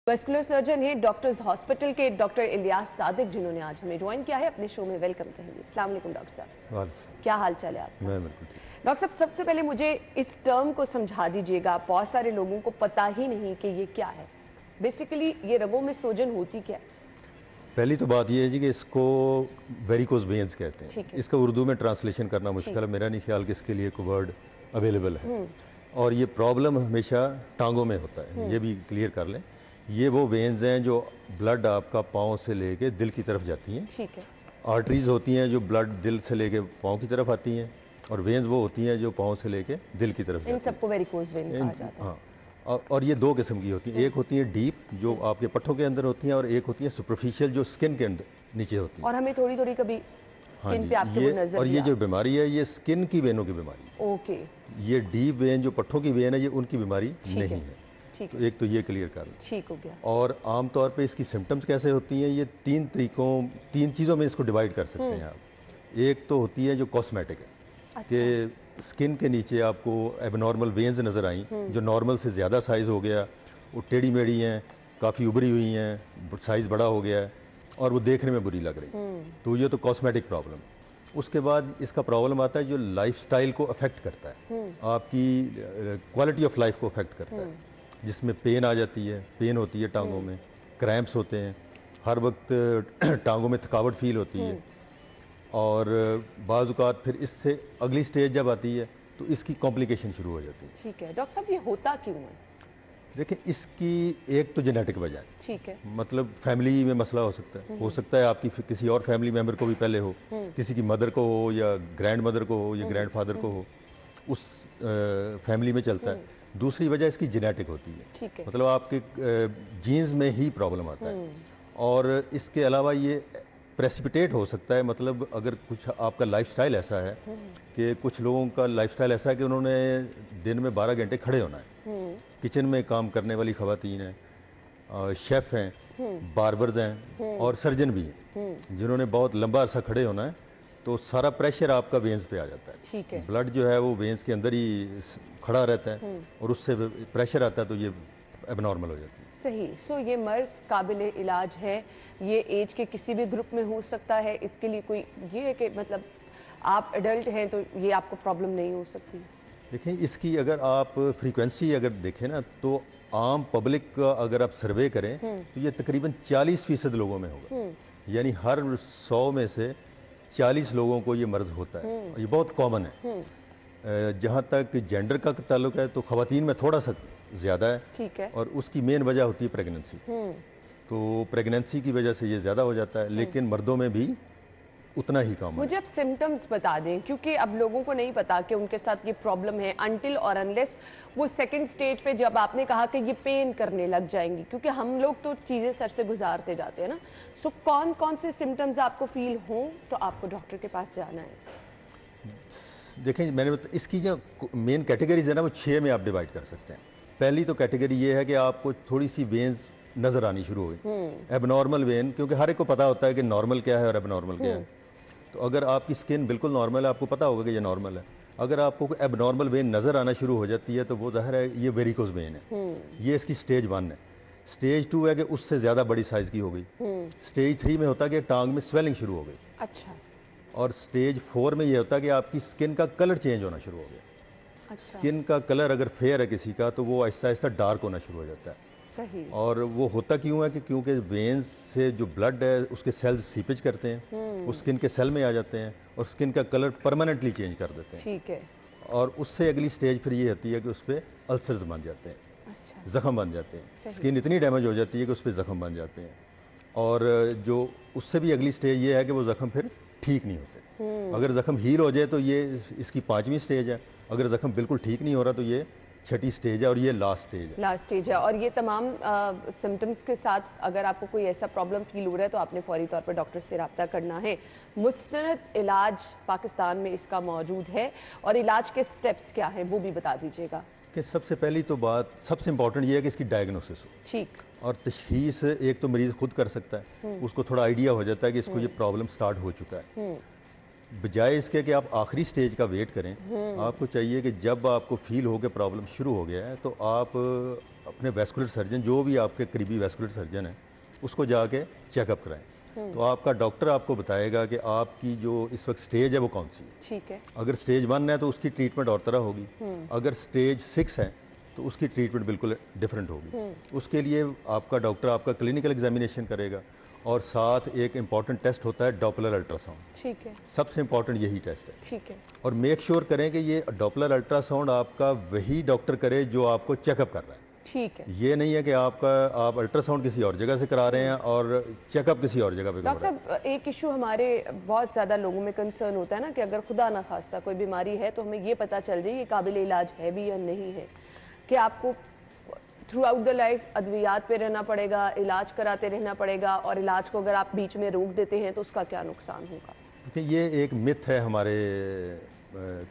Vascular surgeon हैं doctors hospital के doctor Ilyas Sadiq, जिन्होंने आज हमें ज्वाइन किया है अपने शो में। वेलकम कहेंगे। अस्सलाम वालेकुम डॉक्टर साहब, क्या हाल चाल है आपका? मैं बिल्कुल ठीक। डॉक्टर साहब, सबसे पहले मुझे इस टर्म को समझा दीजिएगा। बहुत सारे लोगों को पता ही नहीं कि ये क्या है। बेसिकली ये रगों में सूजन होती क्या है? पहली तो बात ये है जी कि इसको वेरिकोज वेन्स कहते हैं। इसका उर्दू में ट्रांसलेशन करना मुश्किल है, मेरा नहीं ख्याल कि इसके लिए कोई वर्ड अवेलेबल है। और ये प्रॉब्लम हमेशा टांगों में होता है, ये भी क्लियर कर लें। ये वो वेन्स हैं जो ब्लड आपका पाँव से लेके दिल की तरफ जाती हैं। ठीक है। आर्टरीज होती हैं जो ब्लड दिल से लेके पाँव की तरफ आती हैं, और वेन्स वो होती हैं जो पाँव से लेके दिल की तरफ जाती हैं। इन सबको वेरिकोज वेन कहा जाता है। हाँ, और ये दो किस्म की होती हैं। एक होती है डीप, जो आपके पट्टों के अंदर होती हैं, और एक होती है सुपरफिशियल, जो स्किन के अंदर नीचे होती है। और हमें थोड़ी थोड़ी कभी हाँ स्किन जी, पे आपके वो नजर और भी ये जो बीमारी है ये स्किन की वेनों की बीमारी है। ओके। ये डीप वेन जो पट्टों की वेन है, ये उनकी बीमारी नहीं है। ठीक तो एक तो ये क्लियर कर लें। ठीक हो गया। और आमतौर पे इसकी सिम्टम्स कैसे होती हैं, ये तीन चीज़ों में इसको डिवाइड कर सकते हैं आप। एक तो होती है जो कॉस्मेटिक है, कि स्किन के नीचे आपको एबनॉर्मल वेन्स नज़र आई, जो नॉर्मल से ज़्यादा साइज़ हो गया, वो टेढ़ी मेढ़ी हैं, काफ़ी उभरी हुई हैं, साइज़ बड़ा हो गया है और वो देखने में बुरी लग रही। तो ये तो कॉस्मेटिक प्रॉब्लम है। उसके बाद इसका प्रॉब्लम आता है जो लाइफस्टाइल को अफेक्ट करता है, आपकी क्वालिटी ऑफ लाइफ को अफेक्ट करता है, जिसमें पेन आ जाती है, पेन होती है टांगों में, क्रैम्प्स होते हैं, हर वक्त टांगों में थकावट फील होती है। और बाज़ औक़ात फिर इससे अगली स्टेज जब आती है तो इसकी कॉम्प्लिकेशन शुरू हो जाती है। ठीक है डॉक्टर साहब, ये होता क्यों है? देखिए, इसकी एक तो जेनेटिक वजह है। ठीक है। मतलब फैमिली में मसला हो सकता है आपकी किसी और फैमिली मेम्बर को भी पहले हो, किसी की मदर को हो या ग्रैंड मदर को हो या ग्रैंड फादर को हो, उस फैमिली में चलता है। दूसरी वजह इसकी जेनेटिक होती है। ठीक है। मतलब आपके जीन्स में ही प्रॉब्लम आता है। और इसके अलावा ये प्रेसिपिटेट हो सकता है, मतलब अगर कुछ आपका लाइफस्टाइल ऐसा है कि कुछ लोगों का लाइफस्टाइल ऐसा है कि उन्होंने दिन में 12 घंटे खड़े होना है। किचन में काम करने वाली ख़वातीन हैं, शेफ़ हैं, बार्बर्स हैं और सर्जन भी हैं, जिन्होंने बहुत लंबा अरसा खड़े होना है। तो सारा प्रेशर आपका वेन्स पे आ जाता है। ठीक है। ब्लड जो है वो वेन्स के अंदर ही खड़ा रहता है और उससे प्रेशर आता है, तो ये एबनॉर्मल हो जाती है। सही। सो ये मर्ज काबिल इलाज है, ये एज के किसी भी ग्रुप में हो सकता है। इसके लिए कोई ये है कि मतलब आप एडल्ट हैं तो ये आपको प्रॉब्लम नहीं हो सकती? देखिए, इसकी अगर आप फ्रीक्वेंसी अगर देखें ना, तो आम पब्लिक का अगर आप सर्वे करें तो ये तकरीबन 40% लोगों में होगा। यानी हर 100 में से 40 लोगों को ये मर्ज होता है। ये बहुत कॉमन है। जहाँ तक जेंडर का ताल्लुक है तो ख़वातीन में थोड़ा सा ज़्यादा है। ठीक है। और उसकी मेन वजह होती है प्रेगनेंसी। तो प्रेगनेंसी की वजह से ये ज़्यादा हो जाता है, लेकिन मर्दों में भी उतना ही कम है। मुझे अब सिम्टम्स बता दें, क्योंकि अब लोगों को नहीं पता कि उनके साथ ये प्रॉब्लम है अनटिल और अनलेस वो सेकंड स्टेज पे जब आपने कहा कि ये पेन करने लग जाएंगी, क्योंकि हम लोग तो चीज़ें सर से गुजारते जाते हैं ना। सो कौन कौन से सिम्टम्स आपको फील हों तो आपको डॉक्टर के पास जाना है? देखें, मैंने इसकी जो मेन कैटेगरीज है ना, वो 6 में आप डिवाइड कर सकते हैं। पहली तो कैटेगरी ये है कि आपको थोड़ी सी वेन्स नज़र आनी शुरू हो गई, एबनॉर्मल वेन, क्योंकि हर एक को पता होता है कि नॉर्मल क्या है और एबनॉर्मल क्या है। तो अगर आपकी स्किन बिल्कुल नॉर्मल है, आपको पता होगा कि ये नॉर्मल है। अगर आपको कोई एबनॉर्मल वेन नज़र आना शुरू हो जाती है तो वो ज़ाहिर है ये वेरिकोज वेन है। ये इसकी स्टेज 1 है। स्टेज 2 है कि उससे ज़्यादा बड़ी साइज़ की हो गई। स्टेज 3 में होता है कि टांग में स्वेलिंग शुरू हो गई। अच्छा। और स्टेज 4 में ये होता है कि आपकी स्किन का कलर चेंज होना शुरू हो गया। अच्छा। स्किन का कलर अगर फेयर है किसी का, तो वो आहिस्ता आहिस्ता डार्क होना शुरू हो जाता है। सही। और वो होता क्यों है कि क्योंकि वेन्स से जो ब्लड है उसके सेल्स सीपेज करते हैं, वो स्किन के सेल में आ जाते हैं और स्किन का कलर परमानेंटली चेंज कर देते हैं। ठीक है। और उससे अगली स्टेज फिर ये होती है कि उस पर अल्सर्स बन जाते हैं। अच्छा। ज़ख्म बन जाते हैं। स्किन इतनी डैमेज हो जाती है कि उस पर ज़ख्म बन जाते हैं। और जो उससे भी अगली स्टेज ये है कि वो ज़ख्म फिर ठीक नहीं होते। अगर ज़ख्म हील हो जाए तो ये इसकी 5वीं स्टेज है। अगर ज़ख्म बिल्कुल ठीक नहीं हो रहा तो ये 6ठी स्टेज है और ये लास्ट स्टेज है। लास्ट स्टेज है। और ये तमाम सिम्टम्स के साथ अगर आपको कोई ऐसा प्रॉब्लम फील हो रहा है तो आपने फौरी तौर पर डॉक्टर से रब्ता करना है। मुस्तनद इलाज पाकिस्तान में इसका मौजूद है, और इलाज के स्टेप्स क्या हैं वो भी बता दीजिएगा। कि सबसे पहली तो बात सबसे इंपॉर्टेंट ये है कि इसकी डायग्नोसिस हो। ठीक। और तशखीस एक तो मरीज़ खुद कर सकता है, उसको थोड़ा आइडिया हो जाता है कि इसको ये प्रॉब्लम स्टार्ट हो चुका है। बजाय इसके कि आप आखिरी स्टेज का वेट करें, आपको चाहिए कि जब आपको फील हो कि प्रॉब्लम शुरू हो गया है तो आप अपने वैस्कुलर सर्जन, जो भी आपके करीबी वैस्कुलर सर्जन है, उसको जाके चेकअप कराएं। तो आपका डॉक्टर आपको बताएगा कि आपकी जो इस वक्त स्टेज है वो कौन सी है। ठीक है। अगर स्टेज 1 है तो उसकी ट्रीटमेंट और तरह होगी, अगर स्टेज 6 है तो उसकी ट्रीटमेंट बिल्कुल डिफरेंट होगी। उसके लिए आपका डॉक्टर आपका क्लिनिकल एग्जामिनेशन करेगा और साथ एक इम्पॉर्टेंट टेस्ट होता है डॉपलर अल्ट्रासाउंड। ठीक है। सबसे इम्पॉर्टेंट यही टेस्ट है। ठीक है। और मेक श्योर करें कि ये डॉपलर अल्ट्रासाउंड आपका वही डॉक्टर करे जो आपको चेकअप कर रहा है। ठीक है। ये नहीं है कि आप अल्ट्रासाउंड किसी और जगह से करा रहे हैं और चेकअप किसी और जगह पे कर रहे हैं। डॉक्टर साहब, एक इशू हमारे बहुत ज़्यादा लोगों में कंसर्न होता है ना कि अगर खुदा ना खास्ता कोई बीमारी है तो हमें ये पता चल जाए ये काबिल इलाज है भी या नहीं है, कि आपको थ्रू आउट द लाइफ अद्वियात पे रहना पड़ेगा, इलाज कराते रहना पड़ेगा, और इलाज को अगर आप बीच में रोक देते हैं तो उसका क्या नुकसान होगा? देखिए, ये एक मिथ है हमारे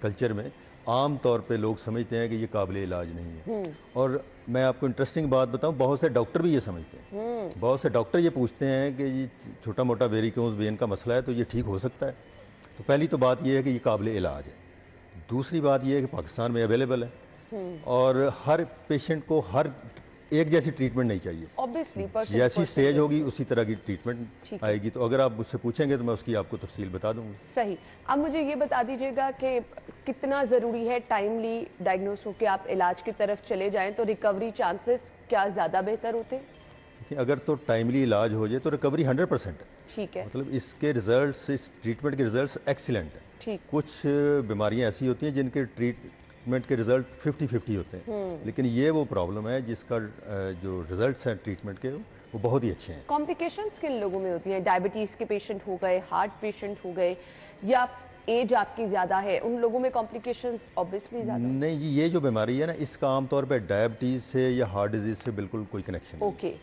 कल्चर में। आम तौर पे लोग समझते हैं कि ये काबिल इलाज नहीं है। और मैं आपको इंटरेस्टिंग बात बताऊं, बहुत से डॉक्टर भी ये समझते हैं। बहुत से डॉक्टर ये पूछते हैं कि ये छोटा मोटा वेरिकोज वेन का मसला है तो ये ठीक हो सकता है। तो पहली तो बात ये है कि ये काबिल इलाज है। दूसरी बात ये है कि पाकिस्तान में अवेलेबल है और हर पेशेंट को हर एक जैसी ट्रीटमेंट नहीं चाहिए। ऑब्वियसली जैसी स्टेज होगी उसी तरह की ट्रीटमेंट आएगी। तो अगर आप मुझसे पूछेंगे तो मैं उसकी आपको तफसील बता दूंगी। सही। अब मुझे ये बता दीजिएगा कि कितना ज़रूरी है टाइमली डायग्नोस होकर आप इलाज की तरफ चले जाएं तो रिकवरी चांसेस क्या ज़्यादा बेहतर होते हैं? देखिए, अगर तो टाइमली इलाज हो जाए तो रिकवरी 100% है। ठीक है। मतलब इसके रिजल्ट्स, इस ट्रीटमेंट के रिजल्ट्स एक्सीलेंट है। ठीक। कुछ बीमारियां ऐसी होती हैं जिनके ट्रीटमेंट के रिजल्ट 50-50 होते हैं, लेकिन ये वो प्रॉब्लम है जिसका जो रिजल्ट्स हैं ट्रीटमेंट के वो बहुत ही अच्छे हैं। कॉम्प्लिकेशंस किन लोगों में होती हैं? डायबिटीज़ के पेशेंट हो गए, हार्ट पेशेंट हो गए, या एज आपकी ज़्यादा है, उन लोगों में कॉम्प्लिकेशंस ऑब्वियसली ज़्यादा? नहीं जी, ये जो बीमारी है ना, इसका आमतौर पर डायबिटीज़ से या हार्ट डिजीज़ से बिल्कुल कोई कनेक्शन नहीं। ओके।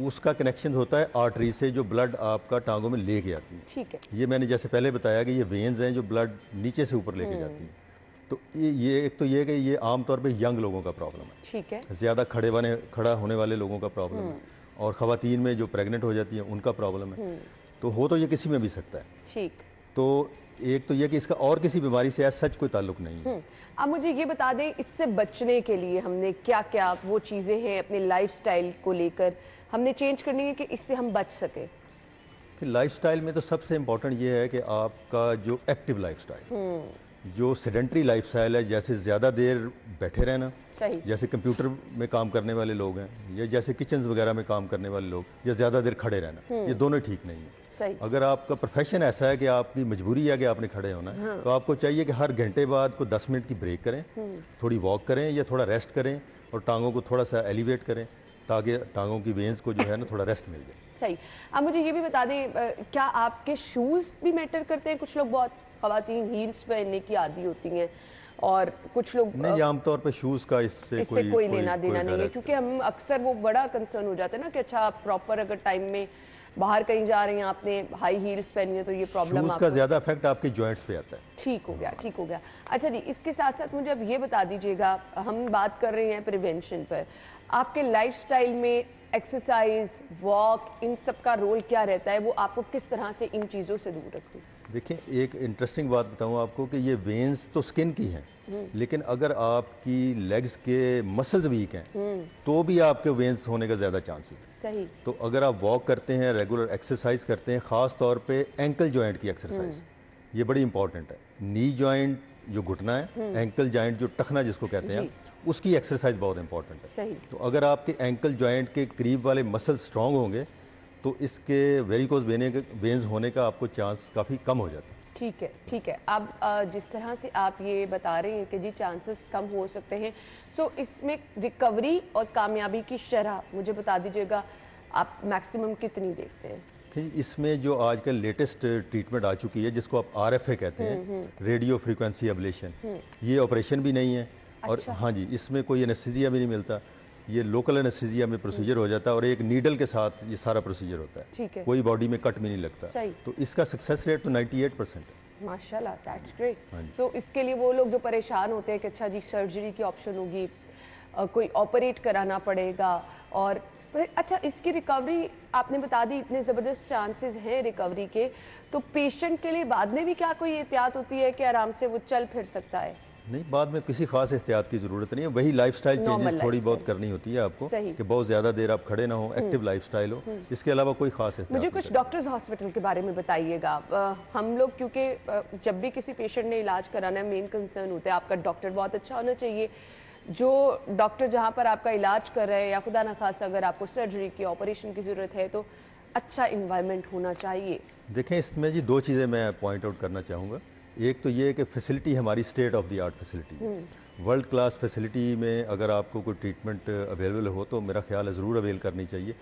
उसका कनेक्शन होता है आर्टरी से, जो ब्लड आपका टांगों में लेके आती है। ठीक है। ये मैंने जैसे पहले बताया कि ये वेन्स हैं जो ब्लड नीचे से ऊपर लेके जाती हैं। तो ये एक तो ये कि ये आमतौर पे यंग लोगों का प्रॉब्लम है। ठीक है। ज़्यादा खड़ा होने वाले लोगों का प्रॉब्लम है, और ख़वातीन में जो प्रेग्नेंट हो जाती हैं उनका प्रॉब्लम है। तो हो तो ये किसी में भी सकता है। ठीक। तो एक तो ये कि इसका और किसी बीमारी से सच कोई ताल्लुक नहीं है। अब मुझे ये बता दें, इससे बचने के लिए हमने क्या क्या वो चीज़ें हैं अपने लाइफस्टाइल को लेकर हमने चेंज करनी है कि इससे हम बच सके? कि लाइफस्टाइल में तो सबसे इम्पोर्टेंट ये है कि आपका जो एक्टिव लाइफस्टाइल, जो सेडेंट्री लाइफस्टाइल है, जैसे ज़्यादा देर बैठे रहना, सही। जैसे कंप्यूटर में काम करने वाले लोग हैं, या जैसे किचन्स वगैरह में काम करने वाले लोग, या ज़्यादा देर खड़े रहना, ये दोनों ठीक नहीं है। सही। अगर आपका प्रोफेशन ऐसा है कि आपकी मजबूरी है कि आपने खड़े होना है, तो आपको चाहिए कि हर घंटे बाद को 10 मिनट की ब्रेक करें, थोड़ी वॉक करें या थोड़ा रेस्ट करें, और टांगों को थोड़ा सा एलिवेट करें ताकि टांगों की वेन्स को जो है ना थोड़ा रेस्ट मिल जाए। सही। अब मुझे ये भी बता दें, क्या आपके शूज़ भी मैटर करते हैं? कुछ लोग, बहुत ख़वातीन हील्स पहनने की आदी होती हैं और कुछ लोग नहीं, आमतौर पे शूज़ का इससे कोई लेना देना नहीं है, क्योंकि हम अक्सर वो बड़ा कंसर्न हो जाता है ना कि अच्छा प्रॉपर अगर टाइम में बाहर कहीं जा रहे हैं, आपने हाई हील्स पहनी है तो ये प्रॉब्लम शूज़ का ज़्यादा इफेक्ट आपके जॉइंट्स पे आता है। ठीक हो गया, ठीक हो गया। अच्छा जी, इसके साथ साथ मुझे अब ये बता दीजिएगा, हम बात कर रहे हैं प्रिवेंशन पर, आपके लाइफस्टाइल में एक्सरसाइज, वॉक, इन सब का रोल क्या रहता है? वो आपको किस तरह से इन चीज़ों से दूर रखती है? देखिए, एक इंटरेस्टिंग बात बताऊं आपको कि ये वेन्स तो स्किन की हैं, लेकिन अगर आपकी लेग्स के मसल्स वीक हैं तो भी आपके वेन्स होने का ज़्यादा चांसेस है। सही। तो अगर आप वॉक करते हैं, रेगुलर एक्सरसाइज करते हैं, ख़ास तौर पे एंकल जॉइंट की एक्सरसाइज, ये बड़ी इंपॉर्टेंट है। नी जॉइंट जो घुटना है, एंकल जॉइंट जो टखना जिसको कहते हैं, उसकी एक्सरसाइज बहुत इंपॉर्टेंट है। सही। तो अगर आपके एंकल जॉइंट के करीब वाले मसल स्ट्रांग होंगे तो इसके वेरिकोज वेन्स होने का आपको चांस काफ़ी कम हो जाता है। ठीक है, ठीक है। अब जिस तरह से आप ये बता रहे हैं कि जी चांसेस कम हो सकते हैं, सो इसमें रिकवरी और कामयाबी की शरह मुझे बता दीजिएगा, आप मैक्सिमम कितनी देखते हैं? इसमें जो आजकल लेटेस्ट ट्रीटमेंट आ चुकी है जिसको आप RFA कहते हैं, रेडियो फ्रीक्वेंसी एब्लेशन, ये ऑपरेशन भी नहीं है। और अच्छा। हाँ जी, इसमें कोई एनेस्थीसिया भी नहीं मिलता, ये लोकल एनेस्थीसिया में प्रोसीजर हो जाता है और एक नीडल के साथ ये सारा प्रोसीजर होता है। ठीक है। कोई बॉडी में कट भी नहीं लगता। सही। तो इसका सक्सेस रेट तो 98% है। माशाल्लाह, दैट्स ग्रेट। हाँ जी। तो इसके लिए वो लोग जो परेशान होते हैं कि अच्छा जी सर्जरी की ऑप्शन होगी, कोई ऑपरेट कराना पड़ेगा, और अच्छा, इसकी रिकवरी आपने बता दी, इतने ज़बरदस्त चांसेस हैं रिकवरी के, तो पेशेंट के लिए बाद में भी क्या कोई एहतियात होती है कि आराम से वो चल फिर सकता है? नहीं, बाद में किसी खास एहतियात की ज़रूरत नहीं है, वही लाइफस्टाइल नॉर्मल चेंजेस थोड़ी बहुत लाइफस्टाइल। करनी होती है आपको सही। कि बहुत ज़्यादा देर आप खड़े ना हो, एक्टिव लाइफस्टाइल हो, इसके अलावा कोई खास एहतियात मुझे नहीं कुछ करनी। डॉक्टर्स हॉस्पिटल के बारे में बताइएगा। हम लोग क्योंकि जब भी किसी पेशेंट ने इलाज कराना है, मेन कंसर्न होता है आपका डॉक्टर बहुत अच्छा होना चाहिए। जो डॉक्टर जहाँ पर आपका इलाज कर रहे हैं, या खुदा ना खास्ता अगर आपको सर्जरी की, ऑपरेशन की ज़रूरत है, तो अच्छा इन्वायरमेंट होना चाहिए। देखें, इसमें जी दो चीज़ें मैं पॉइंट आउट करना चाहूँगा। एक तो ये है कि फैसिलिटी हमारी state of the art facility है। वर्ल्ड क्लास फैसिलिटी में अगर आपको कोई ट्रीटमेंट अवेलेबल हो तो मेरा ख्याल है ज़रूर अवेल करनी चाहिए।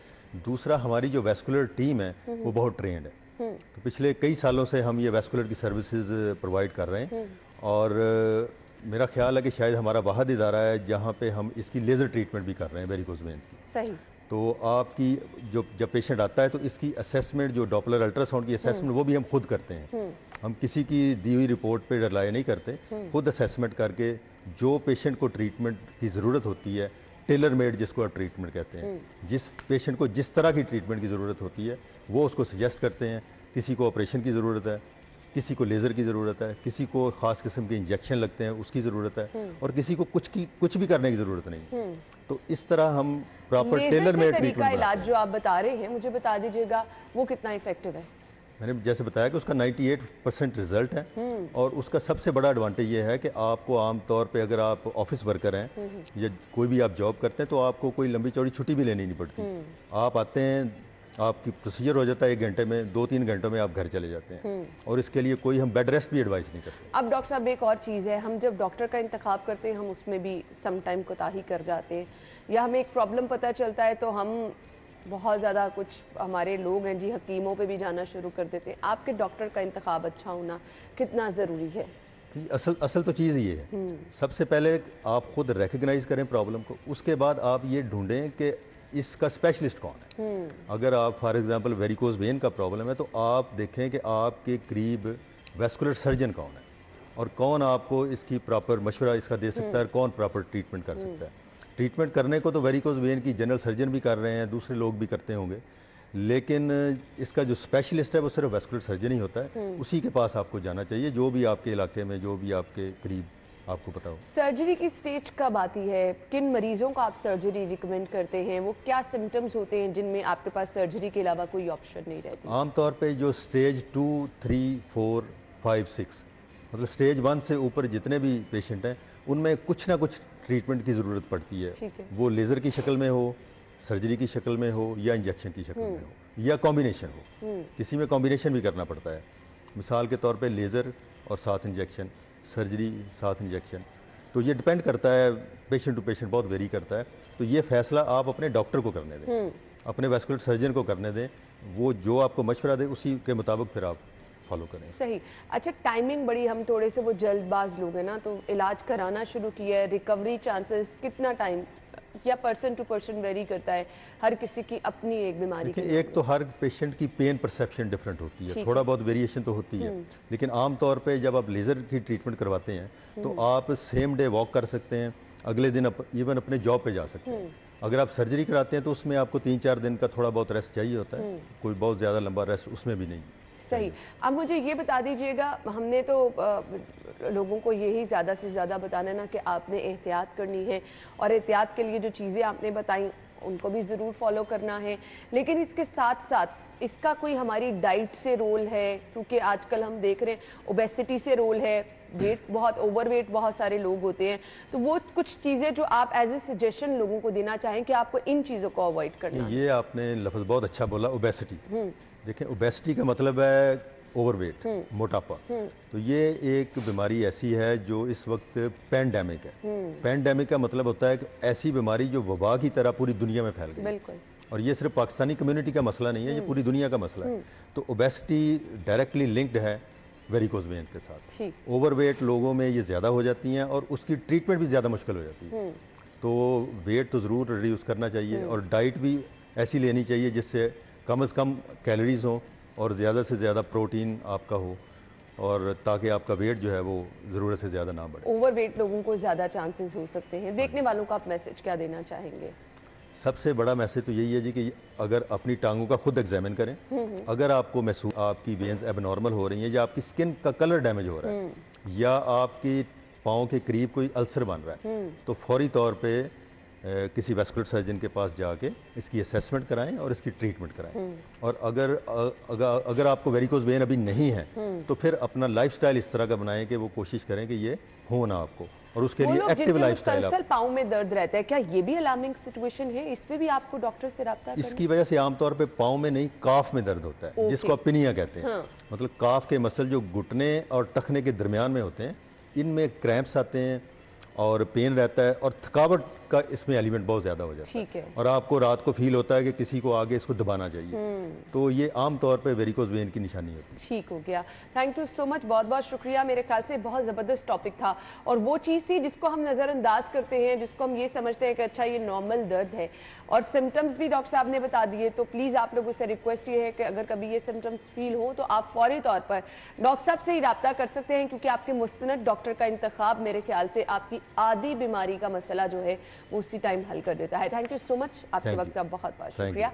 दूसरा, हमारी जो वैस्कुलर टीम है वो बहुत ट्रेंड है। तो पिछले कई सालों से हम ये वैस्कुलर की सर्विसेज प्रोवाइड कर रहे हैं, और मेरा ख्याल है कि शायद हमारा वाहिद इदारा है जहाँ पे हम इसकी लेज़र ट्रीटमेंट भी कर रहे हैं, वेरिकोज वेन्स की। सही। तो आपकी जब पेशेंट आता है तो इसकी असेसमेंट, जो डॉपलर अल्ट्रासाउंड की असेसमेंट, वो भी हम खुद करते हैं। हम किसी की दी हुई रिपोर्ट पे रिलाय नहीं करते, खुद असेसमेंट करके जो पेशेंट को ट्रीटमेंट की ज़रूरत होती है, टेलर मेड जिसको आप ट्रीटमेंट कहते हैं, जिस पेशेंट को जिस तरह की ट्रीटमेंट की ज़रूरत होती है वो उसको सजेस्ट करते हैं। किसी को ऑपरेशन की ज़रूरत है, किसी को लेज़र की ज़रूरत है, किसी को ख़ास किस्म के इंजेक्शन लगते हैं उसकी ज़रूरत है, और किसी को कुछ भी करने की ज़रूरत नहीं। तो इस तरह हम प्रॉपर टेलर मेड ट्रीटमेंट इलाज जो आप बता रहे हैं, मुझे बता दीजिएगा वो कितना इफेक्टिव है? मैंने जैसे बताया कि उसका 98% रिजल्ट है, और उसका सबसे बड़ा एडवांटेज ये है कि आपको आमतौर पे अगर आप ऑफिस वर्कर हैं या कोई भी आप जॉब करते हैं तो आपको कोई लंबी चौड़ी छुट्टी भी लेनी नहीं पड़ती। आप आते हैं, आपकी प्रोसीजर हो जाता है 1 घंटे में, 2-3 घंटों में आप घर चले जाते हैं, और इसके लिए कोई हम बेड रेस्ट भी एडवाइस नहीं करते। अब डॉक्टर साहब, एक और चीज़ है, हम जब डॉक्टर का इंतखाब करते हैं हम उसमें भी सम टाइम कोताही कर जाते हैं, या हमें एक प्रॉब्लम पता चलता है तो हम बहुत ज़्यादा, कुछ हमारे लोग हैं जी हकीमों पे भी जाना शुरू कर देते हैं। आपके डॉक्टर का इंतखाब अच्छा होना कितना ज़रूरी है? असल तो चीज़ ये है, सबसे पहले आप खुद रिकग्नाइज करें प्रॉब्लम को, उसके बाद आप ये ढूंढें कि इसका स्पेशलिस्ट कौन है। अगर आप फॉर एग्जांपल वेरिकोज वेन का प्रॉब्लम है तो आप देखें कि आपके करीब वैस्कुलर सर्जन कौन है, और कौन आपको इसकी प्रॉपर मशवरा इसका दे सकता है, और कौन प्रॉपर ट्रीटमेंट कर सकता है। ट्रीटमेंट करने को तो वेरिकोज वेन की जनरल सर्जन भी कर रहे हैं, दूसरे लोग भी करते होंगे, लेकिन इसका जो स्पेशलिस्ट है वो सिर्फ वैस्कुलर सर्जन ही होता है। उसी के पास आपको जाना चाहिए, जो भी आपके इलाके में, जो भी आपके करीब आपको पता हो। सर्जरी की स्टेज कब आती है? किन मरीजों को आप सर्जरी रिकमेंड करते हैं? वो क्या सिम्टम्स होते हैं जिनमें आपके पास सर्जरी के अलावा कोई ऑप्शन नहीं रहती? आमतौर पे जो स्टेज 2, 3, 4, 5, 6, मतलब स्टेज 1 से ऊपर जितने भी पेशेंट हैं उनमें कुछ ना कुछ ट्रीटमेंट की ज़रूरत पड़ती है। वो लेज़र की शक्ल में हो, सर्जरी की शक्ल में हो, या इंजेक्शन की शक्ल में हो, या कॉम्बिनेशन हो। किसी में कॉम्बिनेशन भी करना पड़ता है। मिसाल के तौर पे लेज़र और साथ इंजेक्शन, सर्जरी साथ इंजेक्शन। तो ये डिपेंड करता है, पेशेंट टू पेशेंट बहुत वेरी करता है। तो ये फैसला आप अपने डॉक्टर को करने दें, अपने वैस्कुलर सर्जन को करने दें। वो जो आपको मशवरा दे उसी के मुताबिक फिर आप फॉलो करें। सही। अच्छा, टाइमिंग बड़ी, हम थोड़े से वो जल्दबाज लोग हैं ना, तो इलाज कराना शुरू किया है, रिकवरी चांसेस कितना टाइम, या पर्सन टू पर्सन वेरी करता है, हर किसी की अपनी एक बीमारी देखिए, एक तो हर पेशेंट की पेन परसेप्शन डिफरेंट होती है, थोड़ा बहुत वेरिएशन तो होती है, लेकिन आम तौर पे जब आप लेज़र की ट्रीटमेंट करवाते हैं तो आप सेम डे वॉक कर सकते हैं, अगले दिन इवन अपने जॉब पे जा सकते हैं। अगर आप सर्जरी कराते हैं तो उसमें आपको 3-4 दिन का थोड़ा बहुत रेस्ट चाहिए होता है, कोई बहुत ज़्यादा लंबा रेस्ट उसमें भी नहीं। सही। अब मुझे ये बता दीजिएगा, हमने तो लोगों को यही ज़्यादा से ज़्यादा बताना है ना कि आपने एहतियात करनी है, और एहतियात के लिए जो चीज़ें आपने बताई उनको भी ज़रूर फॉलो करना है, लेकिन इसके साथ साथ इसका कोई हमारी डाइट से रोल है? क्योंकि आजकल हम देख रहे हैं ओबेसिटी से रोल है, वेट बहुत, ओवरवेट बहुत सारे लोग होते हैं, तो वो कुछ चीज़ें जो आप एज ए सजेशन लोगों को देना चाहें कि आपको इन चीज़ों को अवॉइड करना है। ये आपने लफ्ज़ बहुत अच्छा बोला, ओबेसिटी। देखें, ओबेसिटी का मतलब है ओवरवेट, मोटापा। तो ये एक बीमारी ऐसी है जो इस वक्त पैंडेमिक है। पैंडेमिक का मतलब होता है कि ऐसी बीमारी जो वबा की तरह पूरी दुनिया में फैल गई। बिल्कुल। और ये सिर्फ पाकिस्तानी कम्युनिटी का मसला नहीं है, ये पूरी दुनिया का मसला है। तो ओबेसिटी डायरेक्टली लिंक्ड है वेरिकोज वेन के साथ। ओवरवेट लोगों में ये ज़्यादा हो जाती हैं और उसकी ट्रीटमेंट भी ज़्यादा मुश्किल हो जाती है। तो वेट तो ज़रूर रिड्यूस करना चाहिए, और डाइट भी ऐसी लेनी चाहिए जिससे कम से कम कैलोरीज हों और ज़्यादा से ज़्यादा प्रोटीन आपका हो, और ताकि आपका वेट जो है वो ज़रूरत से ज़्यादा ना बढ़े। ओवरवेट लोगों को ज़्यादा चांसेस हो सकते हैं, देखने वालों को आप मैसेज क्या देना चाहेंगे? सबसे बड़ा मैसेज तो यही है जी कि अगर अपनी टांगों का खुद एग्जामिन करें, अगर आपको महसूस आपकी वेन्स एबनॉर्मल हो रही हैं या आपकी स्किन का कलर डैमेज हो रहा है या आपकी पाँव के करीब कोई अल्सर बन रहा है, तो फौरी तौर पे किसी वेस्कुलर सर्जन के पास जाके इसकी असेसमेंट कराएं और इसकी ट्रीटमेंट कराएं। और अगर आपको वेरिकोज वेन अभी नहीं है तो फिर अपना लाइफस्टाइल इस तरह का बनाएं कि वो कोशिश करें कि ये हो ना आपको, और उसके लिए एक्टिव लाइफस्टाइल। पाँव में दर्द रहता है, क्या ये भी अलार्मिंग सिचुएशन है? इस पे भी आपको डॉक्टर से राब्ता करना? इसकी वजह से आमतौर पे पाँव में नहीं, काफ में दर्द होता है, जिसको आप पिनिया कहते हैं। मतलब काफ के मसल जो घुटने और टखने के दरमियान में होते हैं, इनमें क्रैम्प्स आते हैं और पेन रहता है और थकावट का इसमें एलिमेंट बहुत ज़्यादा हो जाता है। और आपको रात को फील होता है कि किसी को आगे इसको दबाना चाहिए, तो ये आम तौर पे वेरिकोज वेन की निशानी होती है। ठीक हो गया, थैंक यू सो मच, बहुत बहुत शुक्रिया। मेरे ख्याल से बहुत ज़बरदस्त टॉपिक था और वो चीज़ थी जिसको हम नज़रअंदाज करते हैं, जिसको हम ये समझते हैं कि अच्छा ये नॉर्मल दर्द है, और सिम्टम्स भी डॉक्टर साहब ने बता दिए। तो प्लीज़ आप लोगों से रिक्वेस्ट ये है कि अगर कभी ये सिम्टम्स फील हो तो आप फौरी तौर पर डॉक्टर साहब से ही रब्ता कर सकते हैं, क्योंकि आपके मुस्तनद डॉक्टर का इंतखाब मेरे ख्याल से आपकी आदि बीमारी का मसला जो है वो उसी टाइम हल कर देता है। थैंक यू सो मच, आपके वक्त का बहुत बहुत शुक्रिया।